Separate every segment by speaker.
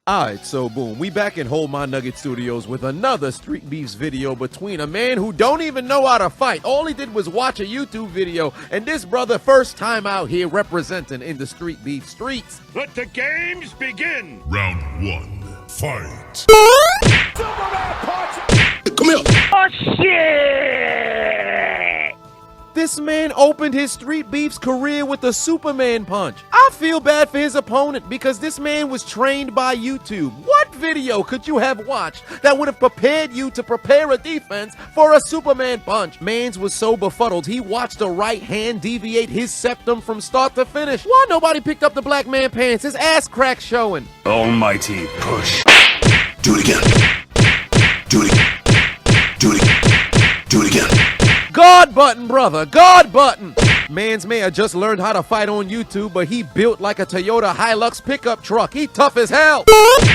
Speaker 1: Alright, so boom, we back in Hold My Nugget Studios with another Street Beefs video between a man who don't even know how to fight. All he did was watch a YouTube video, and this brother first time out here representing in the Street Beef streets.
Speaker 2: Let the games begin!
Speaker 3: Round one, fight.
Speaker 2: Superman punch!
Speaker 3: Come here.
Speaker 2: Oh shit!
Speaker 1: This man opened his Street Beefs career with a Superman punch. I feel bad for his opponent because this man was trained by YouTube. What video could you have watched that would have prepared you to prepare a defense for a Superman punch? Mans was so befuddled he watched a right hand deviate his septum from start to finish. Why nobody picked up the black man pants? His ass crack showing.
Speaker 3: Almighty push. Do it again. Do it again. Do it again. Do it again.
Speaker 1: God button, brother, God button. Mans may have just learned how to fight on YouTube, but he built like a Toyota Hilux pickup truck. He tough as hell.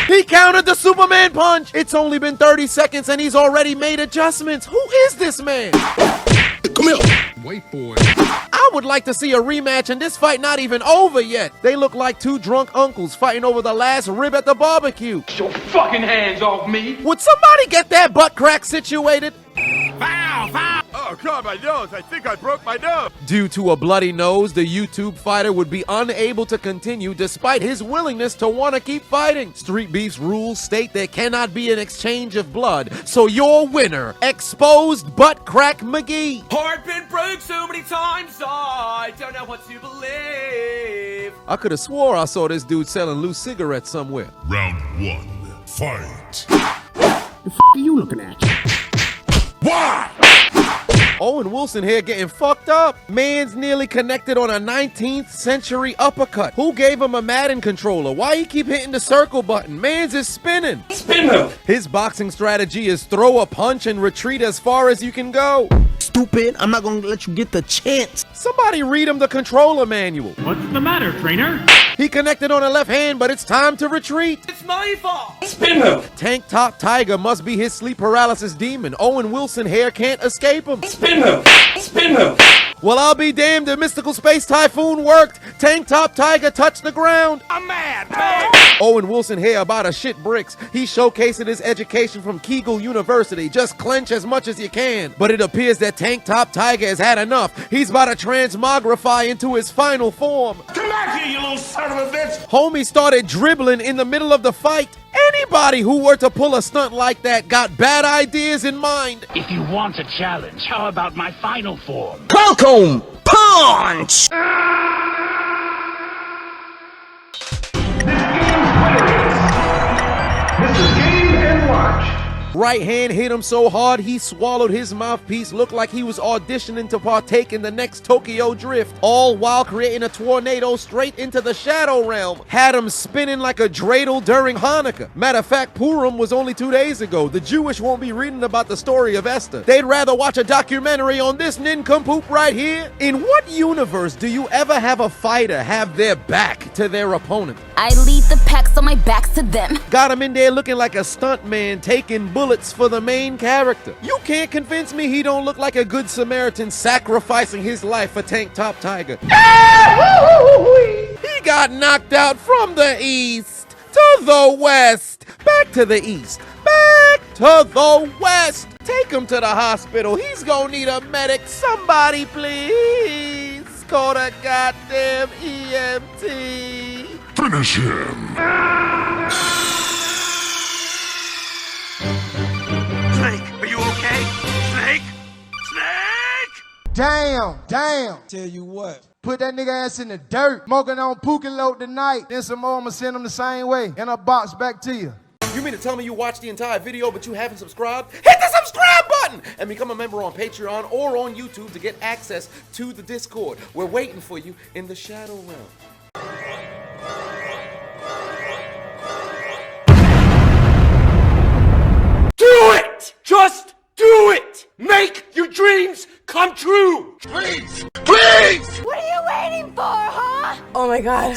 Speaker 1: He countered the Superman punch. It's only been 30 seconds and he's already made adjustments. Who is this man?
Speaker 3: Come here.
Speaker 4: Wait for it.
Speaker 1: I would like to see a rematch and this fight not even over yet. They look like two drunk uncles fighting over the last rib at the barbecue.
Speaker 5: Get your fucking hands off me!
Speaker 1: Would somebody get that butt crack situated?
Speaker 2: Foul! Foul! Oh god, my nose! I think I broke my nose!
Speaker 1: Due to a bloody nose, the YouTube fighter would be unable to continue despite his willingness to want to keep fighting. Street Beef's rules state there cannot be an exchange of blood, so your winner, Exposed Butt Crack McGee.
Speaker 5: Heart been broke so many times, I don't know what to believe.
Speaker 1: I could have swore I saw this dude selling loose cigarettes somewhere.
Speaker 3: Round one, fight.
Speaker 4: The f are you looking at?
Speaker 3: Why?
Speaker 1: Owen Wilson here getting fucked up. Man's nearly connected on a 19th century uppercut. Who gave him a Madden controller? Why he keep hitting the circle button? Man's is spinning.
Speaker 5: Spin move!
Speaker 1: His boxing strategy is throw a punch and retreat as far as you can go.
Speaker 6: Stupid, I'm not gonna let you get the chance.
Speaker 1: Somebody read him the controller manual.
Speaker 4: What's the matter, trainer?
Speaker 1: He connected on the left hand, but it's time to retreat.
Speaker 5: It's my fault! Spin move!
Speaker 1: Tank Top Tiger must be his sleep paralysis demon. Owen Wilson here can't escape him.
Speaker 5: Spin move! Spin move!
Speaker 1: Well, I'll be damned if Mystical Space Typhoon worked. Tank Top Tiger touched the ground.
Speaker 2: I'm mad, man!
Speaker 1: Owen Wilson here about a shit bricks. He's showcasing his education from Kegel University. Just clench as much as you can. But it appears that Tank Top Tiger has had enough. He's about to transmogrify into his final form.
Speaker 2: Come back here, you little son of a bitch!
Speaker 1: Homie started dribbling in the middle of the fight. Anybody who were to pull a stunt like that got bad ideas in mind.
Speaker 7: If you want a challenge, how about my final form?
Speaker 6: Welcome, punch!
Speaker 2: This is game and watch!
Speaker 1: Right hand hit him so hard he swallowed his mouthpiece. Looked like he was auditioning to partake in the next Tokyo Drift, all while creating a tornado straight into the shadow realm. Had him spinning like a dreidel during Hanukkah. Matter of fact, Purim was only 2 days ago. The Jewish won't be reading about the story of Esther. They'd rather watch a documentary on this nincompoop right here. In what universe do you ever have a fighter have their back to their opponent?
Speaker 8: I lead the pack so my back's to them.
Speaker 1: Got him in there looking like a stuntman taking bullets for the main character. You can't convince me he don't look like a good Samaritan sacrificing his life for Tank Top Tiger. He got knocked out from the east to the west, back to the east, back to the west. Take him to the hospital. He's gonna need a medic. Somebody please call the goddamn EMT.
Speaker 3: Finish him.
Speaker 2: Snake, are you okay? Snake? Snake!
Speaker 9: Damn. Tell you what. Put that nigga ass in the dirt. Smoking on Pookie Load tonight. Then some more, I'ma send him the same way. In a box back to you.
Speaker 1: You mean to tell me you watched the entire video but you haven't subscribed? Hit the subscribe button and become a member on Patreon or on YouTube to get access to the Discord. We're waiting for you in the Shadow Realm.
Speaker 5: Do it! Just do it! Make your dreams come true!
Speaker 3: Please! Please!
Speaker 8: What are you waiting for, huh?
Speaker 10: Oh my god.